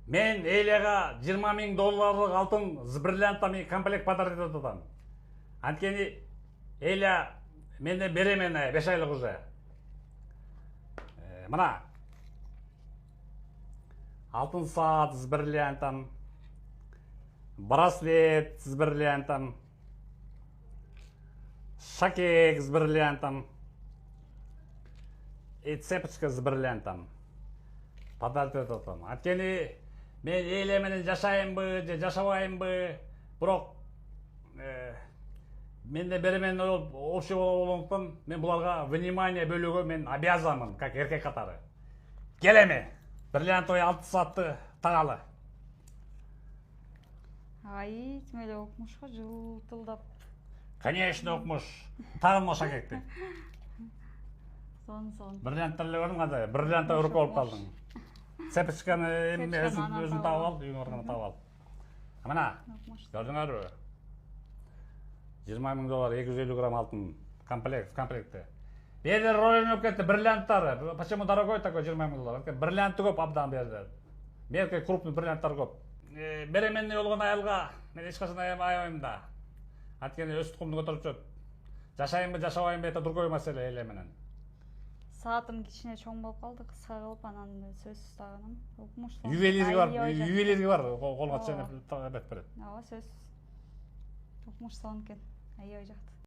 Мен Эйлияға 20 000 долларлық алтын бриллиантами комплект подарок етіп атам. Анткени Эйлия менден беремен 5 айлық уже. Мына алтын саат с бриллиантом, браслет с бриллиантом, шакек с бриллиантом и цепочка с бриллиантом подарок етіп атам. Анткени мен Эйлия менен жашайынбы же жашабайынбы, бирок менде беремен общий болгондуктан мен буларга внимание бөлүүгө мен обязанмын, как эркек катары. Келеме, бриллиантовый алтын саатты тагалы. Ай, тим эле окмушка жылтылдап. Конечно, окмуш. Тагын шакекти. Сон. Бриллианттар эле көрдүң кандай? Бриллиантты уруп алып калдың. Цепочканы эми өзүң тагып ал, үйүңө барганда тагып ал. Мына, көрдүңөрбү? 20 000 доллар 250 грамм алтын комплекти. Бедер ролинип кетти бриллианттар. Почему дорогой такой 20 000 доллар? Бриллианты көп абдан берди. Мелкий крупный бриллианттар көп. Беременный болгон айылга мен эч качан аябайм да. Анткени өз тукумду көтөрүп жүрөт. Жашайынбы, жашабайынбы это другой маселе Эйлия менен. Саатым кичине чоң болуп калды, кыска кылып анан сөзсүз тагынам. Ювелирге бар, колго чейин эпеп берет. Ооба, сөзсүз. Окмуш сон экен. Аябай жакты.